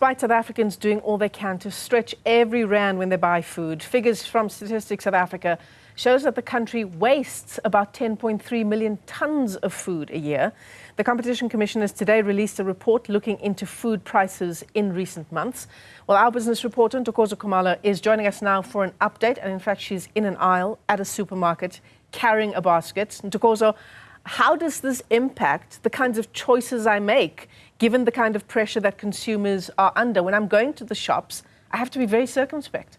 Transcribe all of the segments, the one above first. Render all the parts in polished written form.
Despite South Africans doing all they can to stretch every rand when they buy food, figures from Statistics South Africa shows that the country wastes about 10.3 million tons of food a year. The Competition Commission has today released a report looking into food prices in recent months. Well, our business reporter, Ntokozo Khumalo, is joining us now for an update. And in fact, she's in an aisle at a supermarket carrying a basket. Ntokozo, how does this impact the kinds of choices I make, given the kind of pressure that consumers are under? When I'm going to the shops, I have to be very circumspect.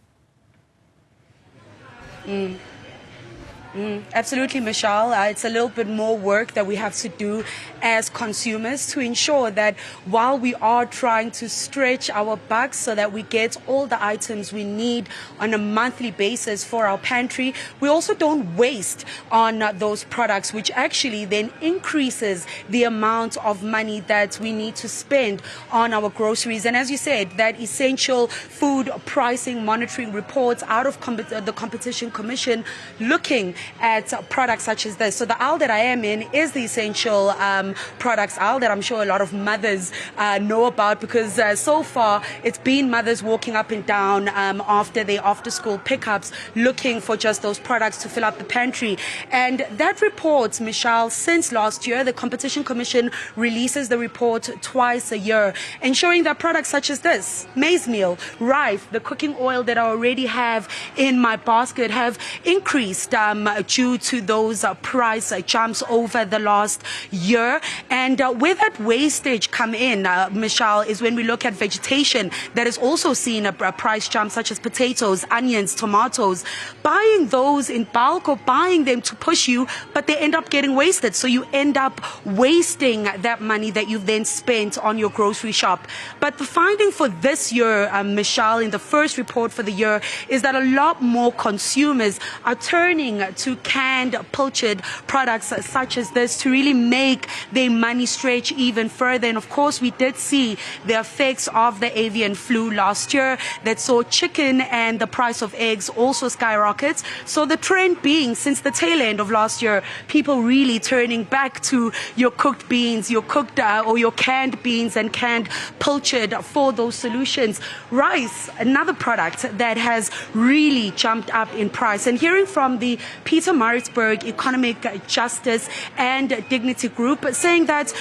Absolutely, Michelle. It's a little bit more work that we have to do as consumers to ensure that while we are trying to stretch our bucks so that we get all the items we need on a monthly basis for our pantry, we also don't waste on those products, which actually then increases the amount of money that we need to spend on our groceries. And as you said, that essential food pricing monitoring reports out of the Competition Commission looking at products such as this. So the aisle that I am in is the essential products aisle that I'm sure a lot of mothers know about, because so far it's been mothers walking up and down after their after-school pickups looking for just those products to fill up the pantry. And that report, Michelle, since last year, the Competition Commission releases the report twice a year, ensuring that products such as this, maize meal, rice, the cooking oil that I already have in my basket have increased due to those price jumps over the last year. And where that wastage come in, Michelle, is when we look at vegetation that has also seen a price jump, such as potatoes, onions, tomatoes. Buying those in bulk or buying them to push you, but they end up getting wasted. So you end up wasting that money that you've then spent on your grocery shop. But the finding for this year, Michelle, in the first report for the year, is that a lot more consumers are turning to canned, pilchard products such as this to really make their money stretch even further. And of course, we did see the effects of the avian flu last year that saw chicken and the price of eggs also skyrocket. So the trend being, since the tail end of last year, people really turning back to your cooked beans, your cooked or your canned beans and canned pilchard for those solutions. Rice, another product that has really jumped up in price. And hearing from the Pietermaritzburg Economic Justice and Dignity Group saying that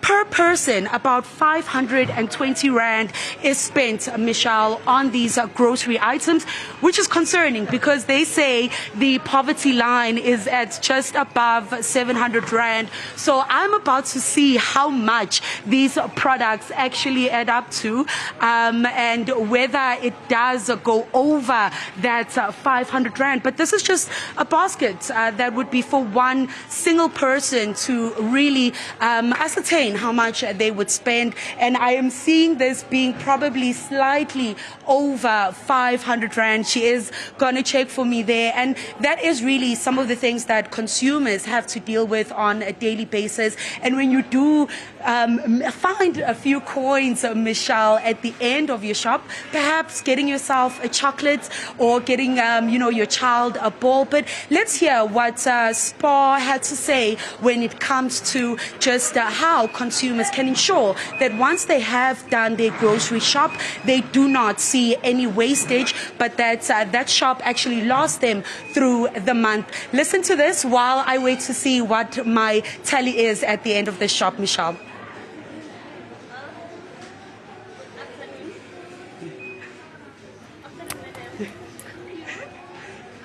per person, about 520 rand is spent, Michelle, on these grocery items, which is concerning because they say the poverty line is at just above 700 rand. So I'm about to see how much these products actually add up to and whether it does go over that 500 rand. But this is just a basket that would be for one single person to really ascertain how much they would spend, and I am seeing this being probably slightly over 500 rand. She is going to check for me there, and that is really some of the things that consumers have to deal with on a daily basis. And when you do find a few coins, Michelle, at the end of your shop, perhaps getting yourself a chocolate or getting your child a ball. But let's hear what SPAR had to say when it comes to just how consumers can ensure that once they have done their grocery shop, they do not see any wastage, but that that shop actually lasts them through the month. Listen to this while I wait to see what my tally is at the end of the shop, Michelle.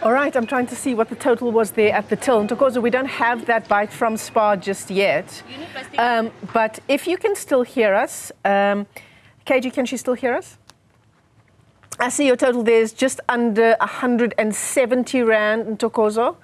All right, I'm trying to see what the total was there at the till. Ntokozo, we don't have that bite from SPAR just yet. But if you can still hear us, KG, can she still hear us? I see your total there is just under 170 rand, Ntokozo.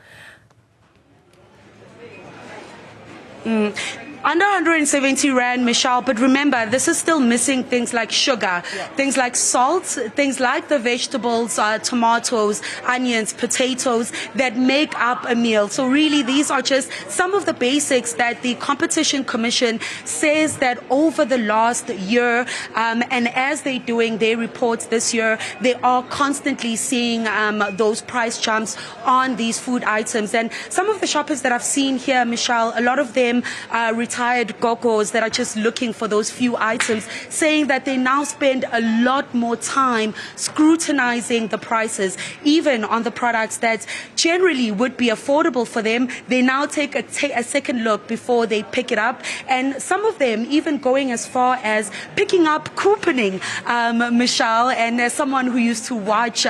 Under 170 rand, Michelle, but remember, this is still missing things like sugar, things like salt, things like the vegetables, tomatoes, onions, potatoes that make up a meal. So really, these are just some of the basics that the Competition Commission says that over the last year, and as they're doing their reports this year, they are constantly seeing those price jumps on these food items. And some of the shoppers that I've seen here, Michelle, a lot of them return retired gogos that are just looking for those few items, saying that they now spend a lot more time scrutinizing the prices, even on the products that generally would be affordable for them. They now take a second look before they pick it up, and some of them even going as far as picking up couponing, Michelle, and as someone who used to watch,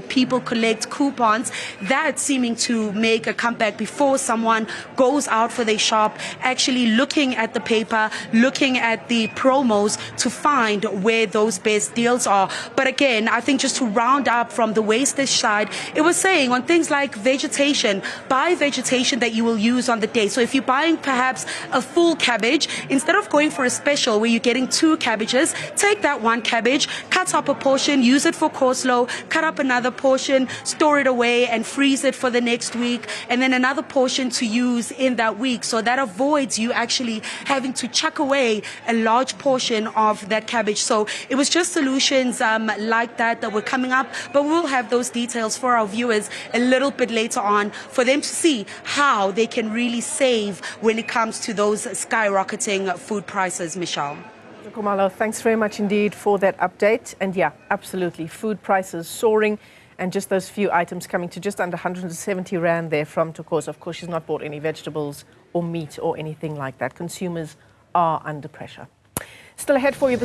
people collect coupons, that seeming to make a comeback before someone goes out for their shop, actually looking at the paper, looking at the promos to find where those best deals are. But again, I think just to round up from the wastage side, it was saying on things like vegetation, buy vegetation that you will use on the day. So if you're buying perhaps a full cabbage, instead of going for a special where you're getting 2 cabbages, take that 1 cabbage, cut up a portion, use it for coleslaw, cut up another portion, store it away and freeze it for the next week, and then another portion to use in that week. So that avoids you actually having to chuck away a large portion of that cabbage. So it was just solutions like that were coming up, but we'll have those details for our viewers a little bit later on for them to see how they can really save when it comes to those skyrocketing food prices, Michelle. Khumalo, thanks very much indeed for that update. And yeah, absolutely, food prices soaring, and just those few items coming to just under 170 Rand there from Ntokozo. Of course, she's not bought any vegetables or meat or anything like that. Consumers are under pressure. Still ahead for you this